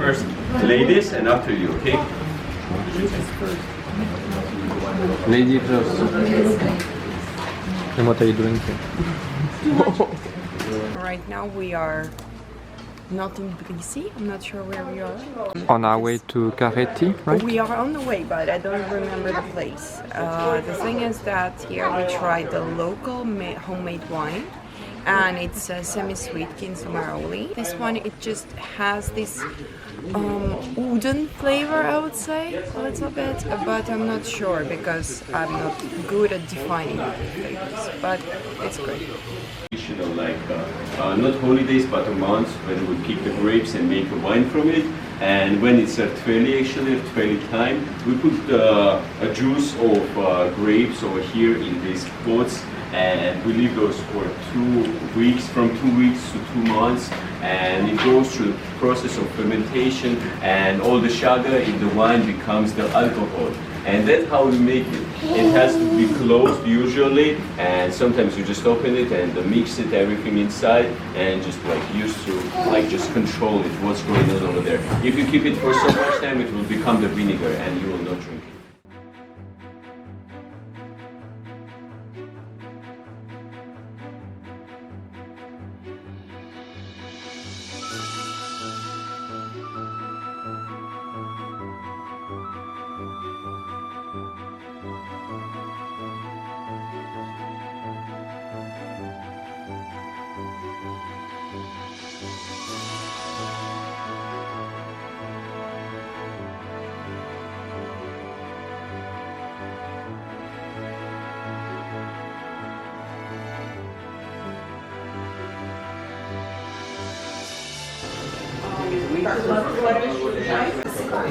first ladies and after you, okay? Lady first. And what are you drinking? Right now we are not in Brissy. I'm not sure where we are. On our way to Kakheti, right? We are on the way, but I don't remember the place. The thing is that here we tried the local homemade wine, and it's semi-sweet Kinsumaroli. This one, it just has this wooden flavor, I would say, a little bit, but I'm not sure because I'm not good at defining the flavors, but it's great. Like not holidays but months when we pick the grapes and make a wine from it, and when it's a Tveli time, we put a juice of grapes over here in these pots, and we leave those for 2 weeks, from 2 weeks to 2 months, and it goes through the process of fermentation, and all the sugar in the wine becomes the alcohol. And that's how we make it. It has to be closed usually, and sometimes you just open it and mix it, everything inside, and just like used to like just control it, what's going on over there. If you keep it for so much time, it will become the vinegar and you will not drink it.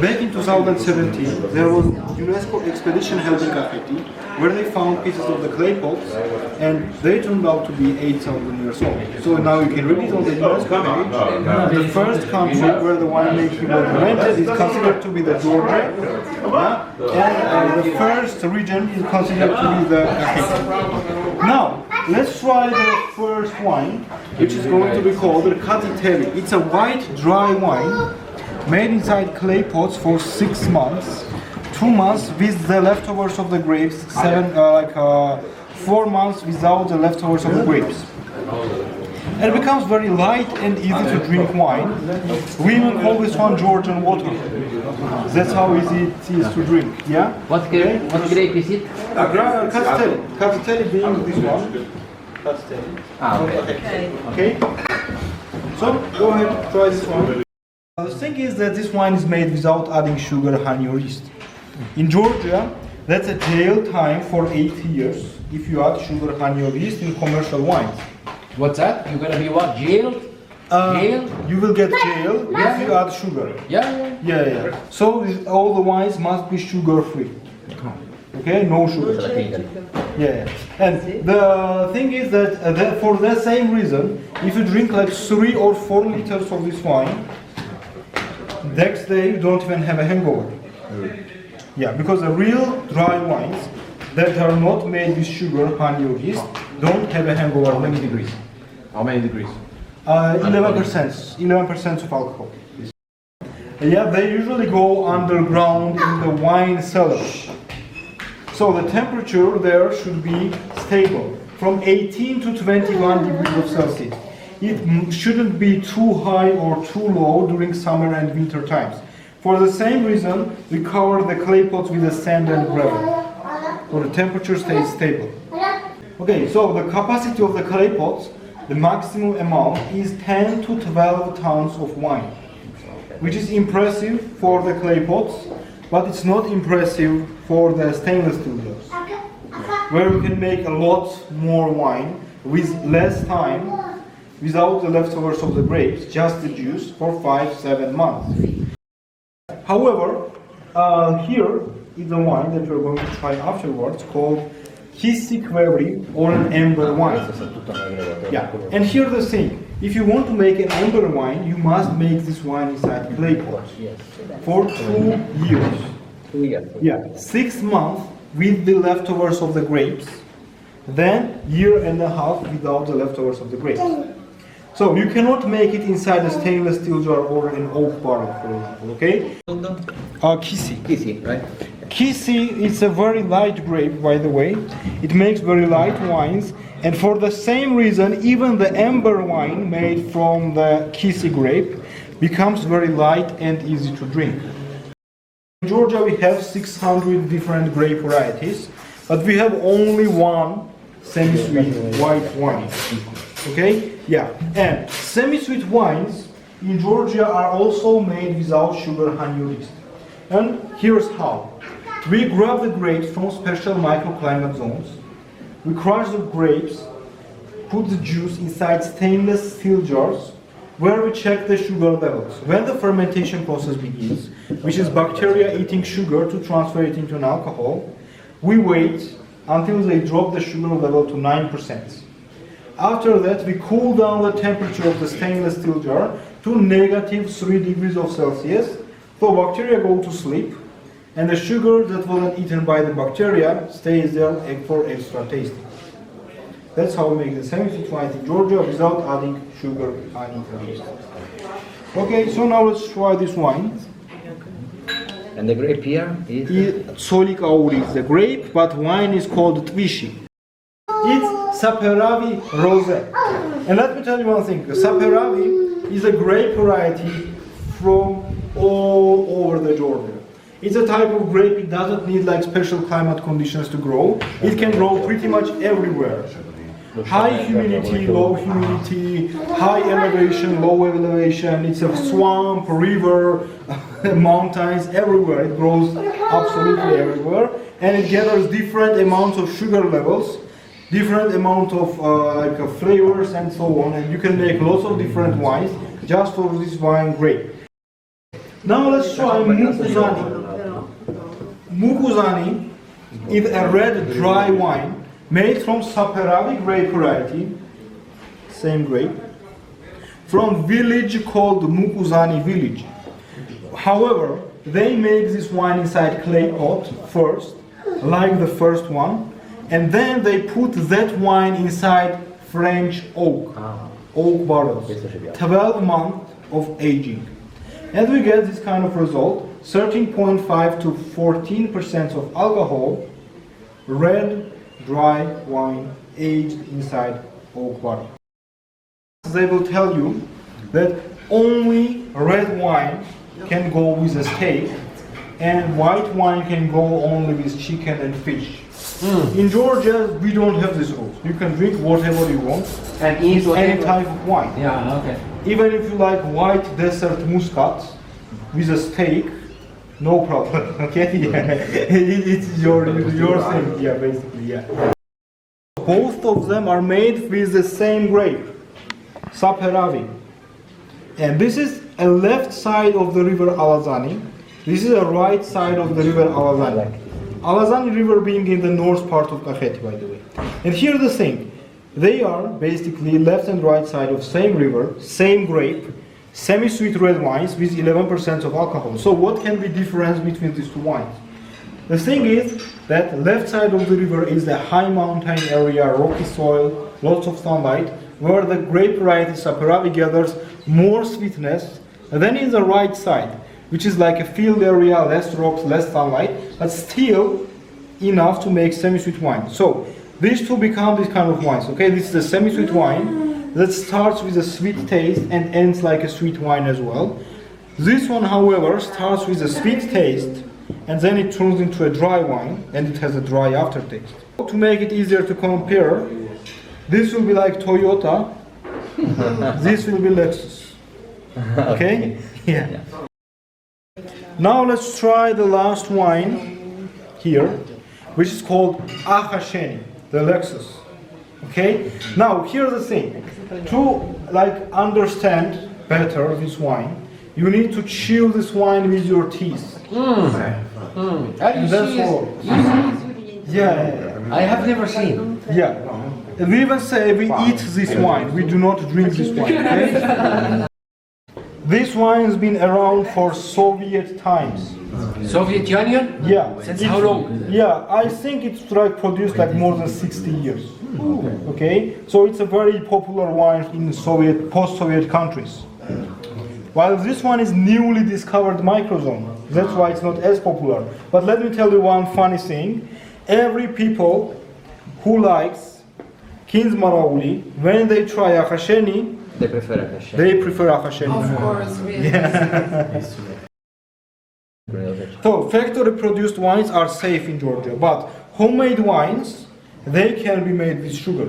Back in 2017, there was UNESCO expedition held in Kakheti, where they found pieces of the clay pots, and they turned out to be 8,000 years old. So now you can read it on the UNESCO page. The first country where the winemaking was invented is considered to be the Georgian, and the first region is considered to be the Kakheti. Now, let's try the first wine, which is going to be called the Kakheti. It's a white, dry wine made inside clay pots for 6 months, 2 months with the leftovers of the grapes, 4 months without the leftovers of the grapes. And it becomes very light and easy to drink wine. We even call this one Georgian water. That's how easy it is to drink. Yeah. What grape is it? Kakheti. Kakheti being this one. Kakheti. Okay. So go ahead, try this one. The thing is that this wine is made without adding sugar, honey or yeast. In Georgia, that's a jail time for 8 years if you add sugar, honey or yeast in commercial wines. What's that? You're gonna be what? Jailed? Jail? You will get jail if you add sugar. Yeah. So all the wines must be sugar free. Okay, no sugar. Yeah. And the thing is that for the same reason, if you drink like 3 or 4 liters of this wine, next day you don't even have a hangover. Yeah, because the real dry wines that are not made with sugar, honey or yeast don't have a hangover. How many degrees? How many degrees? 11%. 11% of alcohol. Yeah, they usually go underground in the wine cellar. So the temperature there should be stable, from 18 to 21 degrees of Celsius. It shouldn't be too high or too low during summer and winter times. For the same reason, we cover the clay pots with the sand and gravel, so the temperature stays stable. Okay, so the capacity of the clay pots, the maximum amount is 10 to 12 tons of wine, which is impressive for the clay pots, but it's not impressive for the stainless steel jars, where we can make a lot more wine with less time, without the leftovers of the grapes, just the juice, for 5-7 months. However, here is the wine that we're going to try afterwards, called Kakheti or an amber wine. Yeah, and here's the thing: if you want to make an amber wine, you must make this wine inside clay pots for 2 years. 2 years. Yeah, 6 months with the leftovers of the grapes, then 1.5 years without the leftovers of the grapes. So you cannot make it inside a stainless steel jar or an oak barrel, for example, okay? Kisi. Kisi, right? Kisi is a very light grape, by the way. It makes very light wines, and for the same reason, even the amber wine made from the Kisi grape becomes very light and easy to drink. In Georgia, we have 600 different grape varieties, but we have only one semi-sweet white wine. Okay? Yeah. And semi-sweet wines in Georgia are also made without sugar, honey, or yeast. And here's how. We grab the grapes from special microclimate zones. We crush the grapes, put the juice inside stainless steel jars, where we check the sugar levels. When the fermentation process begins, which is bacteria eating sugar to transfer it into an alcohol, we wait until they drop the sugar level to 9%. After that, we cool down the temperature of the stainless steel jar to -3 degrees of Celsius, so bacteria go to sleep, and the sugar that wasn't eaten by the bacteria stays there for extra tasting. That's how we make the semi-sweet wines in Georgia without adding sugar, honey, or yeast. Okay, so now let's try this wine. And the grape here is? Solik auris, the grape, but wine is called Tvishi. It's Saperavi Rosé. And let me tell you one thing, Saperavi is a grape variety from all over the Georgia. It's a type of grape, it doesn't need like special climate conditions to grow. It can grow pretty much everywhere. High humidity, low humidity, high elevation, low elevation. It's a swamp, river, mountains, everywhere. It grows absolutely everywhere. And it gathers different amounts of sugar levels, different amount of flavors and so on. And you can make lots of different wines just for this wine grape. Now let's try Mukuzani. Mukuzani is a red dry wine made from Saperavi grape variety, same grape, from village called Mukuzani village. However, they make this wine inside clay pot first, like the first one, and then they put that wine inside French oak barrels, 12 months of aging. And we get this kind of result, 13.5 to 14% of alcohol, red, dry wine aged inside oak barrel. They will tell you that only red wine can go with a steak and white wine can go only with chicken and fish. In Georgia, we don't have this rule. You can drink whatever you want And eat any type of wine. Yeah, okay. Even if you like white desert muscat with a steak, no problem. Okay, yeah. It's your thing. Yeah, basically, yeah. Both of them are made with the same grape, Saperavi. And this is a left side of the river Alazani. This is a right side of the river Alazani. Alazani river being in the north part of Kakheti, by the way. And here the thing. They are basically left and right side of same river, same grape, semi-sweet red wines with 11% of alcohol. So what can be the difference between these two wines? The thing is that left side of the river is the high mountain area, rocky soil, lots of sunlight, where the grape variety Saperavi gathers more sweetness than in the right side, which is like a field area, less rocks, less sunlight, but still enough to make semi-sweet wine. So these two become this kind of wines. Okay, this is a semi-sweet wine that starts with a sweet taste and ends like a sweet wine as well. This one, however, starts with a sweet taste and then it turns into a dry wine and it has a dry aftertaste. To make it easier to compare, this will be like Toyota, this will be Lexus. Okay? Yeah. Now let's try the last wine here, which is called Ahasheni, the Lexus. Okay? Now here's the thing. To understand better this wine, you need to chew this wine with your teeth. And that's all. Yeah. I have never seen. Yeah. And we even say we eat this wine, we do not drink this wine. Okay? This wine has been around for Soviet times. Soviet Union? Yeah. Since how long? Yeah, I think it's produced more than 60 years. Okay, so it's a very popular wine in Soviet, post-Soviet countries. While this one is newly discovered microzone, that's why it's not as popular. But let me tell you one funny thing: every people who likes Kins Marauli, when they try Akhasheni, They prefer Kakheti. they prefer Akhasheni. Of course, really. So factory-produced wines are safe in Georgia, but homemade wines, they can be made with sugar.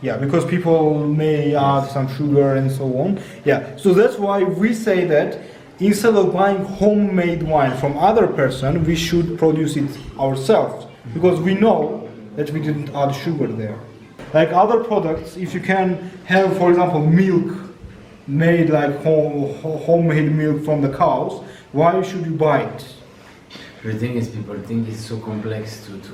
Yeah, because people may add some sugar and so on. Yeah, so that's why we say that instead of buying homemade wine from other person, we should produce it ourselves, because we know that we didn't add sugar there. Like other products, if you can have, for example, milk made like homemade milk from the cows, why should you buy it? The thing is, people think it's so complex to Of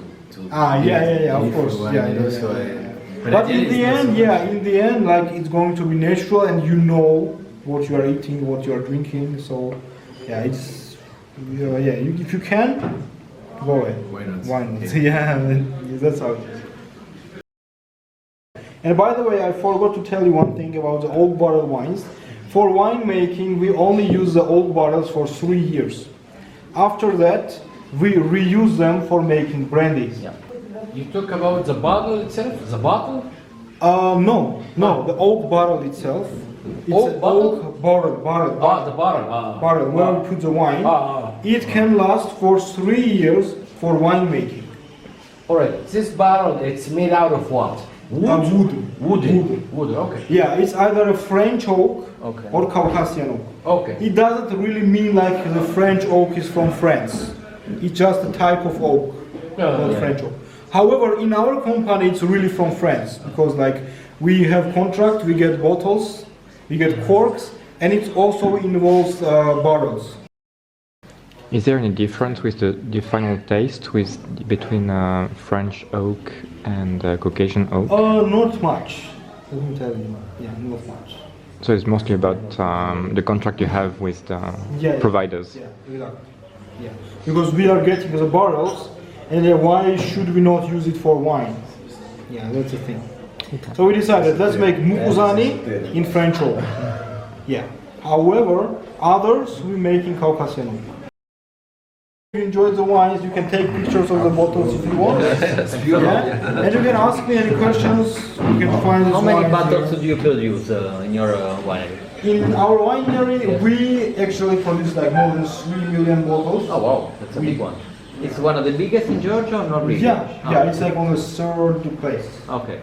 live course, for one, yeah, you know, yeah, so, yeah. but But at in it's the not end, so much. in the end, like it's going to be natural, and you know what you are eating, what you are drinking. So, yeah, it's if you can, go ahead. Why not? Why not? Okay. Yeah, that's how it is. And by the way, I forgot to tell you one thing about the old barrel wines. For winemaking, we only use the old barrels for 3 years. After that, we reuse them for making brandies. Yeah. You talk about the bottle itself? The bottle? No, the oak barrel itself. It's Oak an bottle? oak barrel, The bottle. barrel where we put the wine. It can last for 3 years for winemaking. Alright, this bottle, it's made out of what? Wood. Wood, okay. Yeah, it's either a French oak Okay. or Caucasian oak. Okay. It doesn't really mean like the French oak is from France. It's just a type of oak, not French oak. However, in our company, it's really from France because like we have contract, we get bottles, we get corks, and it also involves barrels. Is there any difference with the final taste between French oak and Caucasian oak? Not much. Let me tell you. Yeah, not much. So it's mostly about the contract you have with the providers. Yeah, exactly. Yeah, because we are getting the barrels, and why should we not use it for wine? Yeah, that's the thing. So we decided let's make Mukuzani in French oak. Yeah. However, others we make in Caucasian oak. If you enjoyed the wines, you can take pictures of the bottles if you want. Yeah. And you can ask me any questions. You can find this How many wine bottles here. do you produce in your winery? In our winery, we actually produce like more than 3 million bottles. Oh wow, that's a big one. It's one of the biggest in Georgia or not really? Yeah, it's like on the third place. Okay.